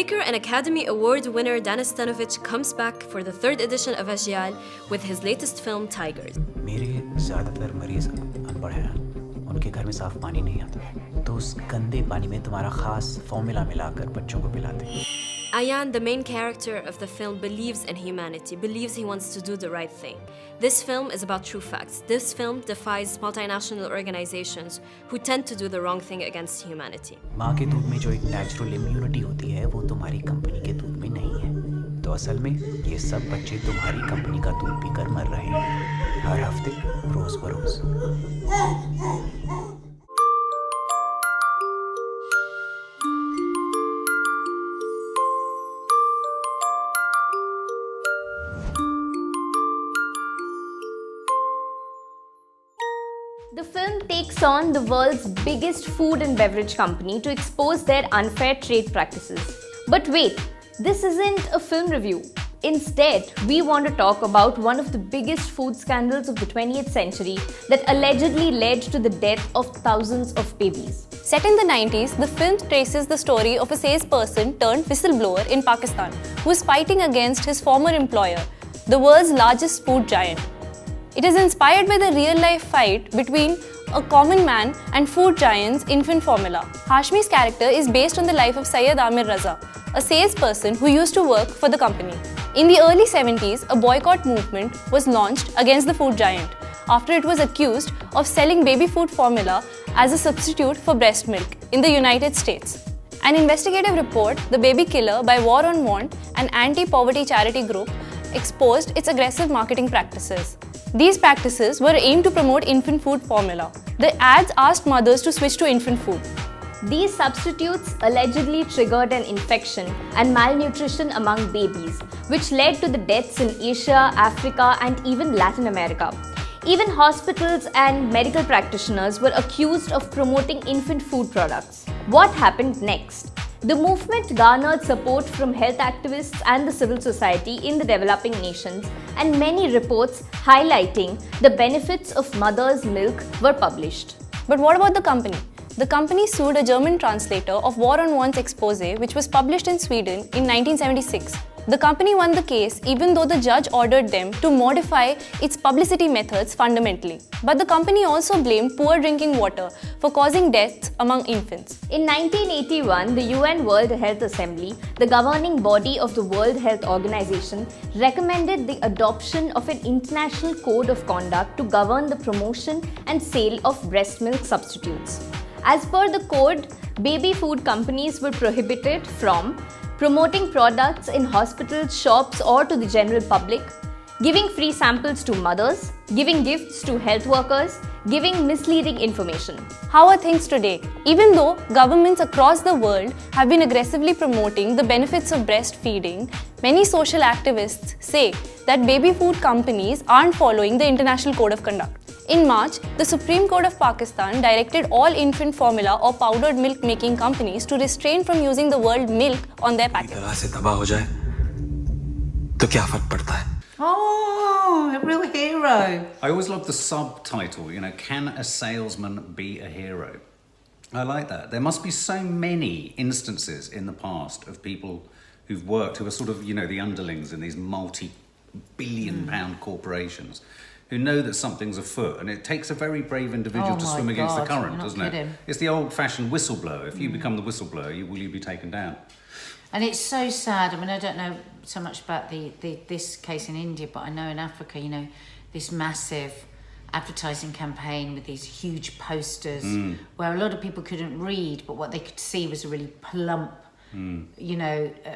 Filmmaker and Academy Award winner Danis Tanovic comes back for the 3rd edition of Ajyal with his latest film, Tigers. मेरे ज़्यादातर मरीज अनपढ़ हैं, उनके घर में साफ पानी नहीं आता, तो उस गंदे पानी में तुम्हारा खास फॉर्मूला मिलाकर बच्चों को पिलाते हैं. Ayan, the main character of the film, believes in humanity, believes he wants to do the right thing. This film is about true facts. This film defies multinational organizations who tend to do the wrong thing against humanity. माँ के दूध में जो एक natural immunity होती है, वो तुम्हारी कंपनी के दूध में नहीं है. तो असल में ये सब बच्चे तुम्हारी कंपनी का दूध पीकर मर रहे हैं, हर हफ्ते रोज बरोज. The film takes on the world's biggest food and beverage company to expose their unfair trade practices. But wait, this isn't a film review. Instead, we want to talk about one of the biggest food scandals of the 20th century that allegedly led to the death of thousands of babies. Set in the 90s, the film traces the story of a salesperson turned whistleblower in Pakistan who is fighting against his former employer, the world's largest food giant. It is inspired by the real-life fight between a common man and food giant's infant formula. Hashmi's character is based on the life of Syed Amir Raza, a salesperson who used to work for the company. In the early 70s, a boycott movement was launched against the food giant after it was accused of selling baby food formula as a substitute for breast milk in the United States. An investigative report, The Baby Killer by War on Want, an anti-poverty charity group, exposed its aggressive marketing practices. These practices were aimed to promote infant food formula. The ads asked mothers to switch to infant food. These substitutes allegedly triggered an infection and malnutrition among babies, which led to the deaths in Asia, Africa, and even Latin America. Even hospitals and medical practitioners were accused of promoting infant food products. What happened next? The movement garnered support from health activists and the civil society in the developing nations, and many reports highlighting the benefits of mother's milk were published. But what about the company? The company sued a German translator of War on Want's expose, which was published in Sweden in 1976. The company won the case even though the judge ordered them to modify its publicity methods fundamentally. But the company also blamed poor drinking water for causing deaths among infants. In 1981, the UN World Health Assembly, the governing body of the World Health Organization, recommended the adoption of an international code of conduct to govern the promotion and sale of breast milk substitutes. As per the code, baby food companies were prohibited from promoting products in hospitals, shops, or to the general public, giving free samples to mothers, giving gifts to health workers, giving misleading information. How are things today? Even though governments across the world have been aggressively promoting the benefits of breastfeeding, many social activists say that baby food companies aren't following the International Code of Conduct. In March, the Supreme Court of Pakistan directed all infant formula or powdered milk making companies to refrain from using the word milk on their packets. Oh, a real hero. I always love the subtitle, can a salesman be a hero? I like that. There must be so many instances in the past of people who've worked, who are sort of, the underlings in these multi-billion pound corporations, who know that something's afoot, and it takes a very brave individual to swim against the current, doesn't it? It's the old-fashioned whistleblower. If you become the whistleblower, will you be taken down? And it's so sad. I mean, I don't know so much about this case in India, but I know in Africa, this massive advertising campaign with these huge posters where a lot of people couldn't read, but what they could see was a really plump,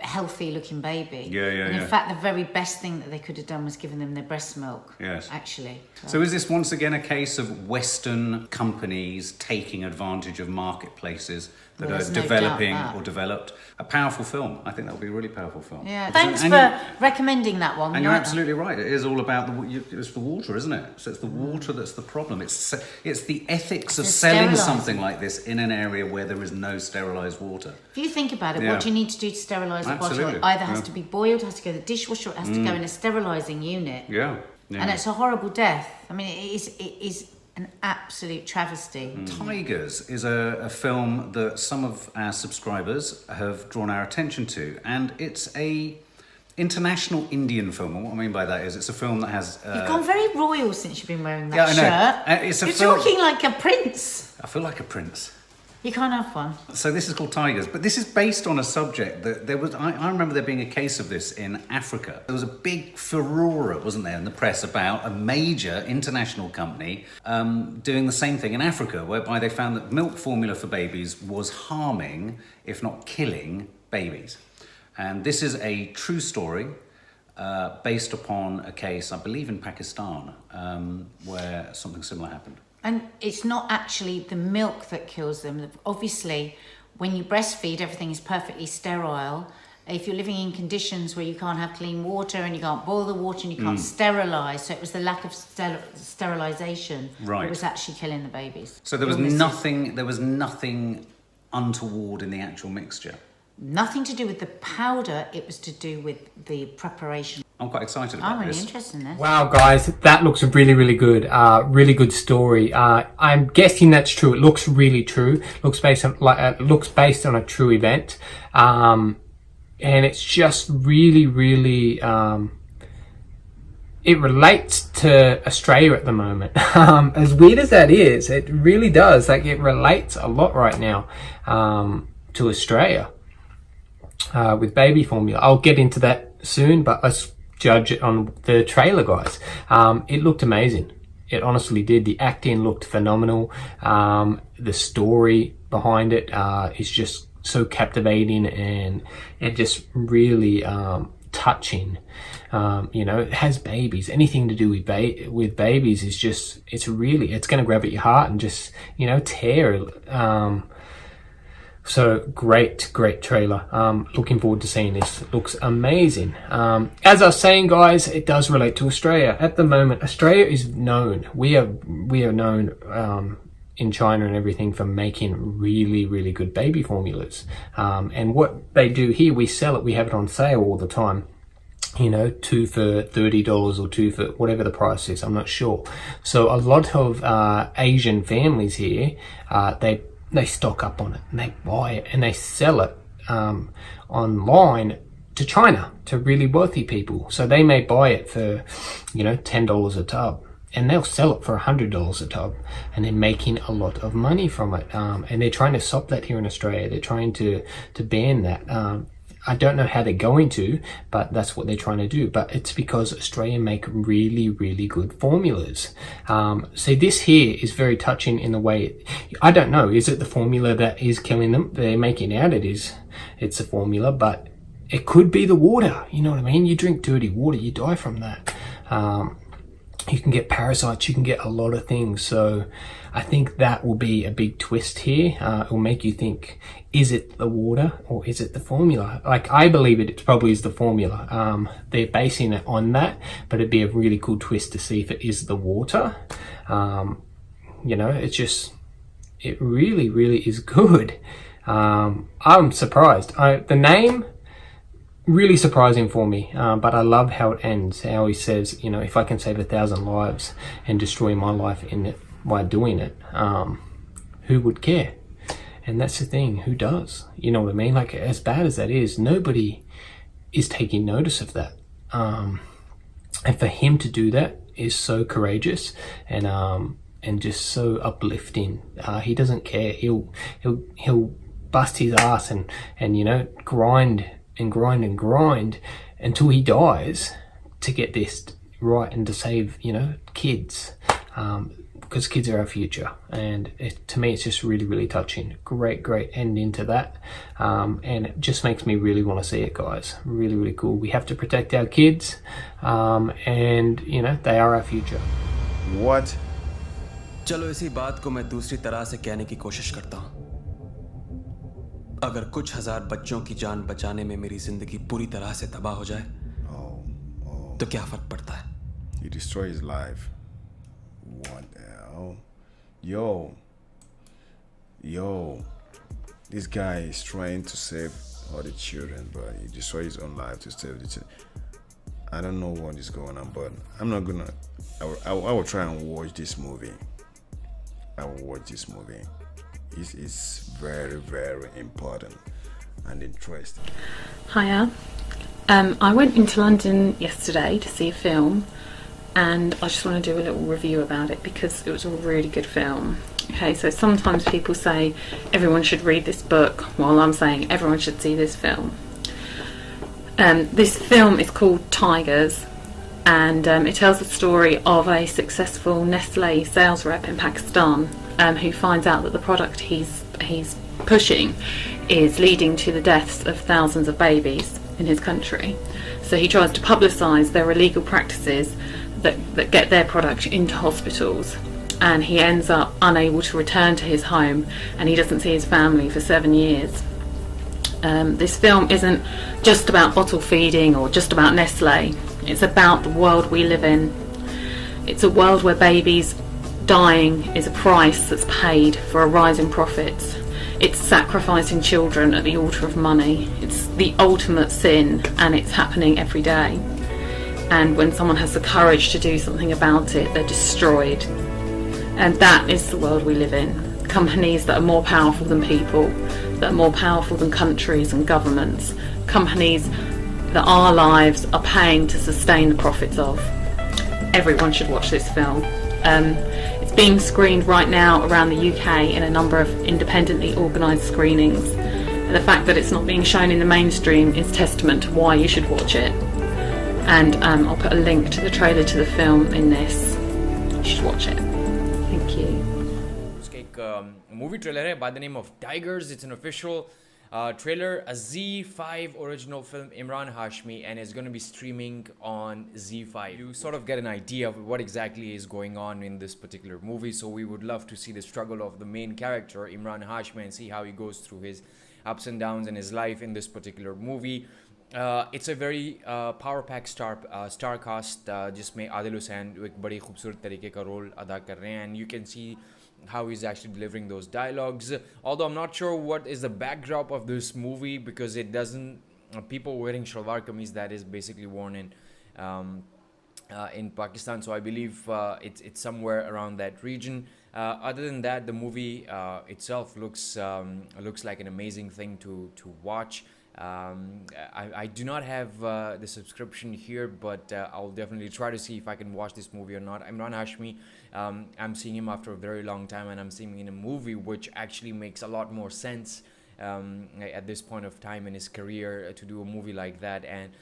healthy-looking baby. And in fact, the very best thing that they could have done was given them their breast milk. Yes. Actually. So is this once again a case of Western companies taking advantage of marketplaces that are developing or developed? A powerful film. I think that would be a really powerful film. Yeah. Thanks for recommending that one. And you're absolutely right. It is all about it's the water, isn't it? So it's the water that's the problem. It's the ethics of selling something like this in an area where there is no sterilised water. If you think about it, what do you need to do to sterilise a bottle? It either has to be boiled, has to go to the dishwasher, it has to go in a sterilising unit. Yeah. And it's a horrible death. I mean, it is an absolute travesty. Tigers is a film that some of our subscribers have drawn our attention to, and it's a international Indian film. And what I mean by that is it's a film that has... You've gone very royal since you've been wearing that shirt. It's a You're film... talking like a prince. I feel like a prince. You can't have one. So this is called Tigers, but this is based on a subject that there was... I remember there being a case of this in Africa. There was a big furore, wasn't there, in the press about a major international company doing the same thing in Africa, whereby they found that milk formula for babies was harming, if not killing, babies. And this is a true story based upon a case, I believe in Pakistan, where something similar happened. And it's not actually the milk that kills them. Obviously, when you breastfeed, everything is perfectly sterile. If you're living in conditions where you can't have clean water and you can't boil the water and you can't sterilise, so it was the lack of sterilisation that was actually killing the babies. So there was nothing untoward in the actual mixture? Nothing to do with the powder, it was to do with the preparation. I'm quite excited about this. I'm really interested in this. Wow, guys, that looks really, really good. Really good story. I'm guessing that's true. It looks really true. Looks based on a true event, and it's just really, really. It relates to Australia at the moment. As weird as that is, it really does. Like, it relates a lot right now to Australia with baby formula. I'll get into that soon, but let's judge it on the trailer, guys. It looked amazing. It honestly did. The acting looked phenomenal. The story behind it is just so captivating and just really touching. It has babies. Anything to do with babies is just, it's going to grab at your heart and just, tear. So great trailer. Looking forward to seeing this. It looks amazing. As I was saying, guys, it does relate to Australia. At the moment, Australia is known. We are known in China and everything for making really, really good baby formulas. And what they do here, we sell it. We have it on sale all the time. 2 for $30 or 2 for whatever the price is. I'm not sure. So a lot of Asian families here, they stock up on it and they buy it and they sell it online to China, to really wealthy people. So they may buy it for, $10 a tub and they'll sell it for $100 a tub, and they're making a lot of money from it. And they're trying to stop that here in Australia. They're trying to ban that. I don't know how they're going to, but that's what they're trying to do. But it's because Australia make really, really good formulas. So this here is very touching in the way, I don't know, is it the formula that is killing them? They're making out it's a formula, but it could be the water. You know what I mean? You drink dirty water, you die from that. You can get parasites, you can get a lot of things. So I think that will be a big twist here. It will make you think, is it the water or is it the formula? Like, I believe it probably is the formula. They're basing it on that, but it'd be a really cool twist to see if it is the water. It really, really is good. I'm surprised. The name, really surprising for me, but I love how it ends, how he says, if I can save 1,000 lives and destroy my life in it by doing it, who would care? And that's the thing, who does? You know what I mean? Like, as bad as that is, nobody is taking notice of that. And for him to do that is so courageous and just so uplifting. He doesn't care. He'll bust his ass and grind until he dies to get this right and to save kids, because kids are our future. And to me, it's just really, really touching. Great ending to that, and it just makes me really want to see it, guys. Really, really cool. We have to protect our kids, and they are our future. What? चलो इसी बात को मैं दूसरी तरह से कहने की कोशिश करता हूं। अगर कुछ हजार बच्चों की जान बचाने में मेरी जिंदगी पूरी तरह से तबाह हो जाए, तो क्या फर्क पड़ता है? You destroy his life. What the hell? Yo, this guy is trying to save all the children, but he destroys his own life to save the children. I don't know what is going on, but I'm not gonna. I will try and watch this movie. and watch this movie. It's very, very important and interesting. Hiya. I went into London yesterday to see a film, and I just want to do a little review about it because it was a really good film. Okay, so sometimes people say everyone should read this book, while I'm saying everyone should see this film. This film is called Tigers, and it tells the story of a successful Nestle sales rep in Pakistan who finds out that the product he's pushing is leading to the deaths of thousands of babies in his country. So he tries to publicise their illegal practices that get their product into hospitals, and he ends up unable to return to his home, and he doesn't see his family for 7 years. This film isn't just about bottle feeding or just about Nestle. It's about the world we live in. It's a world where babies dying is a price that's paid for a rise in profits. It's sacrificing children at the altar of money. It's the ultimate sin, and it's happening every day. And when someone has the courage to do something about it, they're destroyed. And that is the world we live in. Companies that are more powerful than people, that are more powerful than countries and governments. Companies that our lives are paying to sustain the profits of. Everyone should watch this film. It's being screened right now around the UK in a number of independently organised screenings. And the fact that it's not being shown in the mainstream is testament to why you should watch it. And I'll put a link to the trailer to the film in this. You should watch it. Thank you. उसका एक movie trailer है by the name of Tigers. It's an official trailer, a Z5 original film, Emraan Hashmi, and it's going to be streaming on Z5. You sort of get an idea of what exactly is going on in this particular movie, so we would love to see the struggle of the main character, Emraan Hashmi, and see how he goes through his ups and downs in his life in this particular movie. It's a very power-packed star cast, जिसमें आदिल हुसैन एक बड़ी खूबसूरत तरीके का role अदा कर रहे हैं, and you can see how he's actually delivering those dialogues. Although I'm not sure what is the backdrop of this movie, because it doesn't. People wearing shalwar kameez, that is basically worn in Pakistan, so I believe it's somewhere around that region. Other than that, the movie itself looks like an amazing thing to watch. I do not have the subscription here, but I'll definitely try to see if I can watch this movie or not. Emraan Hashmi, I'm seeing him after a very long time, and I'm seeing him in a movie which actually makes a lot more sense at this point of time in his career to do a movie like that. And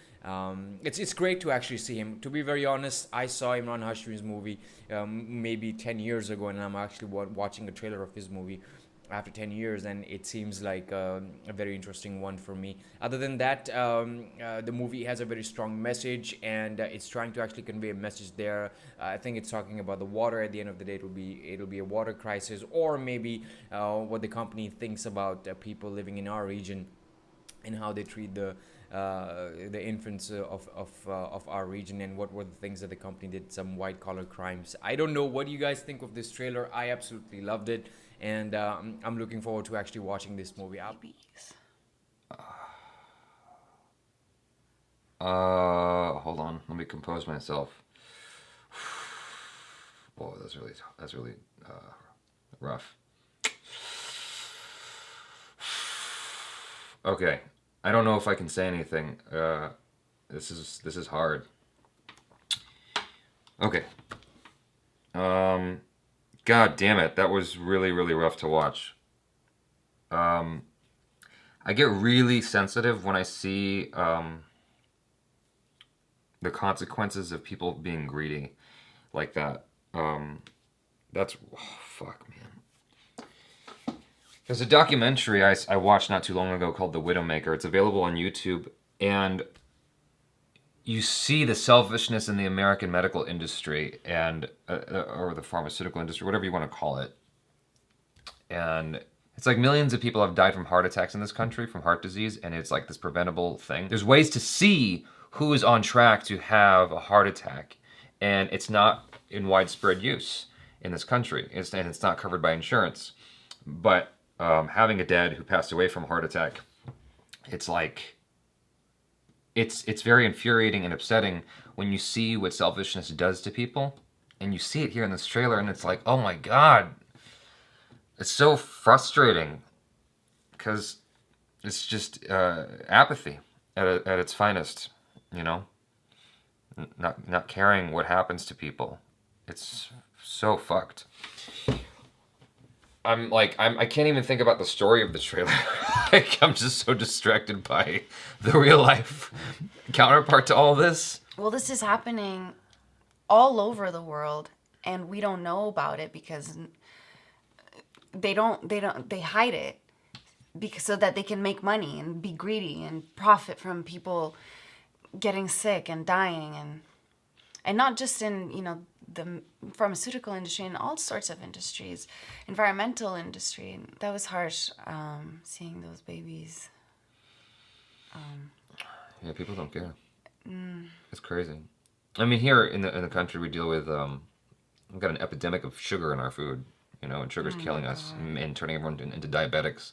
it's great to actually see him. To be very honest, I saw Emraan Hashmi's movie maybe 10 years ago, and I'm actually watching a trailer of his movie after 10 years, and it seems like a very interesting one for me. Other than that, the movie has a very strong message, and it's trying to actually convey a message there. I think it's talking about the water. At the end of the day, it'll be a water crisis, or maybe what the company thinks about people living in our region and how they treat the infants of our region, and what were the things that the company did, some white collar crimes. I don't know, what do you guys think of this trailer? I absolutely loved it, and I'm looking forward to actually watching this movie out. Hold on, let me compose myself. Whoa, that's really rough. Okay, I don't know if I can say anything. This is hard. Okay. God damn it, that was really, really rough to watch. I get really sensitive when I see the consequences of people being greedy like that. Fuck, man. There's a documentary I watched not too long ago called The Widowmaker. It's available on YouTube, and you see the selfishness in the American medical industry and or the pharmaceutical industry, whatever you want to call it. And it's like millions of people have died from heart attacks in this country, from heart disease, and it's like this preventable thing. There's ways to see who is on track to have a heart attack, and it's not in widespread use in this country, and it's not covered by insurance. But having a dad who passed away from a heart attack, it's like, it's very infuriating and upsetting when you see what selfishness does to people, and you see it here in this trailer, and it's like, oh my God, it's so frustrating because it's just apathy at its finest, you know? Not caring what happens to people. It's so fucked. I can't even think about the story of the trailer. Like, I'm just so distracted by the real life counterpart to all this. Well, this is happening all over the world, and we don't know about it because they hide it because so that they can make money and be greedy and profit from people getting sick and dying, and not just in, you know, the pharmaceutical industry and all sorts of industries, environmental industry. That was harsh, seeing those babies. Yeah, people don't care. It's crazy. I mean, here in the country, we deal with we've got an epidemic of sugar in our food, you know, and sugar's killing us and turning everyone into diabetics,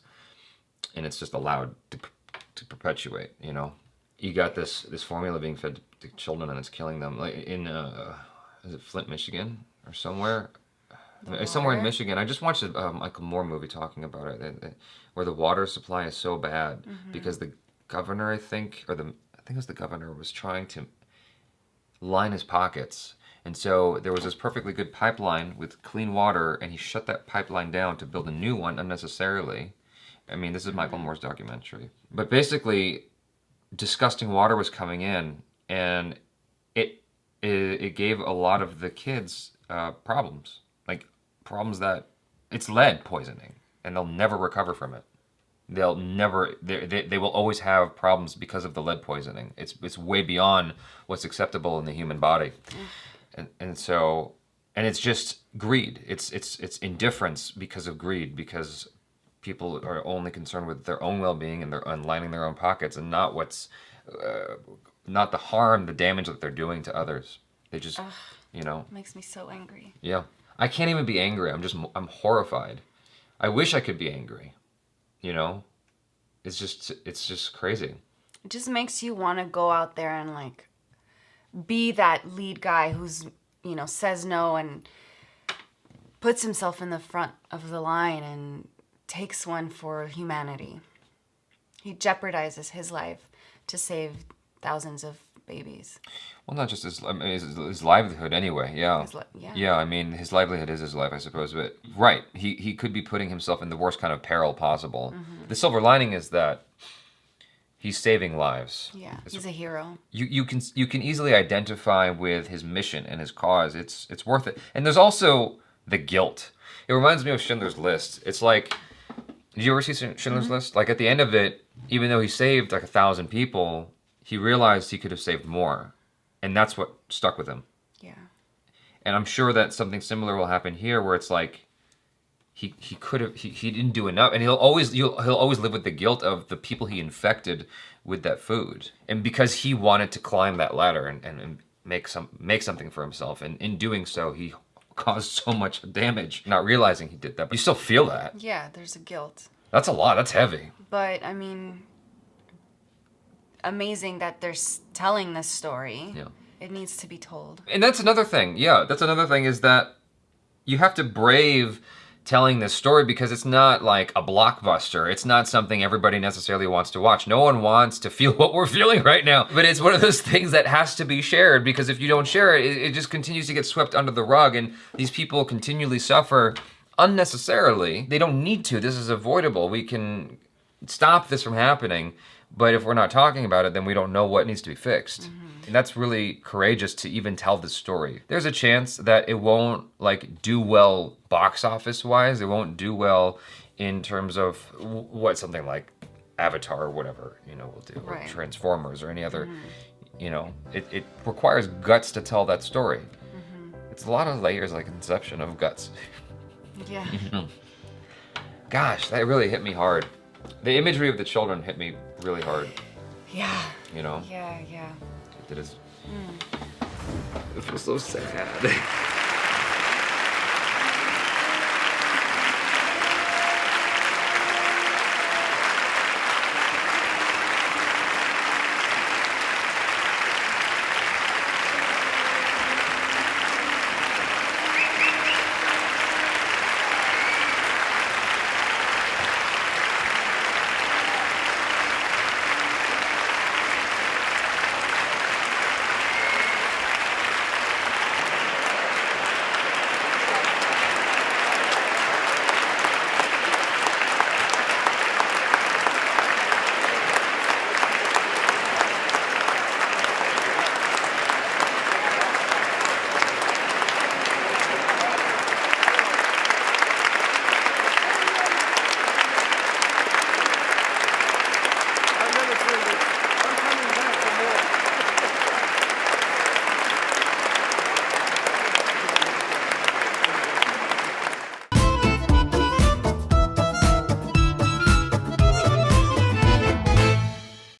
and it's just allowed to perpetuate, you know. You got this formula being fed to children, and it's killing them. Like in is it Flint, Michigan, or somewhere? Somewhere in Michigan. I just watched a Michael Moore movie talking about it, where the water supply is so bad because the governor, I think it was the governor, was trying to line his pockets, and so there was this perfectly good pipeline with clean water, and he shut that pipeline down to build a new one unnecessarily. I mean, this is Michael Moore's documentary, but basically, disgusting water was coming in, and it gave a lot of the kids problems, like problems that it's lead poisoning, and they'll never recover from it. They will always have problems because of the lead poisoning. It's way beyond what's acceptable in the human body, and so it's just greed. It's indifference because of greed, because people are only concerned with their own well-being and they're lining their own pockets, and not what's not the harm, the damage that they're doing to others. They just, you know. Makes me so angry. Yeah, I can't even be angry. I'm horrified. I wish I could be angry. You know, it's just crazy. It just makes you want to go out there and like be that lead guy who's, you know, says no and puts himself in the front of the line and takes one for humanity. He jeopardizes his life to save thousands of babies. Well, not just his livelihood anyway, yeah. Yeah, I mean, his livelihood is his life, I suppose, but right, he could be putting himself in the worst kind of peril possible. The silver lining is that he's saving lives. Yeah, he's a hero. You can easily identify with his mission and his cause. It's worth it. And there's also the guilt. It reminds me of Schindler's List. It's like, did you ever see Schindler's List? Like, at the end of it, even though he saved like 1,000 people, he realized he could have saved more. And that's what stuck with him. Yeah. And I'm sure that something similar will happen here, where it's like he didn't do enough, and he'll always live with the guilt of the people he infected with that food. And because he wanted to climb that ladder and make something for himself, and in doing so, he caused so much damage, not realizing he did that. But you still feel that. Yeah, there's a guilt. That's a lot. That's heavy. But I mean, amazing that they're telling this story. Yeah. It needs to be told. And that's another thing. Yeah, that's another thing, is that you have to brave telling this story, because it's not like a blockbuster. It's not something everybody necessarily wants to watch. No one wants to feel what we're feeling right now. But it's one of those things that has to be shared, because if you don't share it, it just continues to get swept under the rug, and these people continually suffer unnecessarily. They don't need to. This is avoidable. We can stop this from happening. But if we're not talking about it, then we don't know what needs to be fixed. And that's really courageous to even tell this story. There's a chance that it won't like do well box office wise. It won't do well in terms of what something like Avatar or whatever, you know, will do, right. Or Transformers or any other, you know, it requires guts to tell that story. It's a lot of layers, like conception of guts. Yeah. Gosh, that really hit me hard. The imagery of the children hit me really hard. Yeah. You know? Yeah. It feels so sad.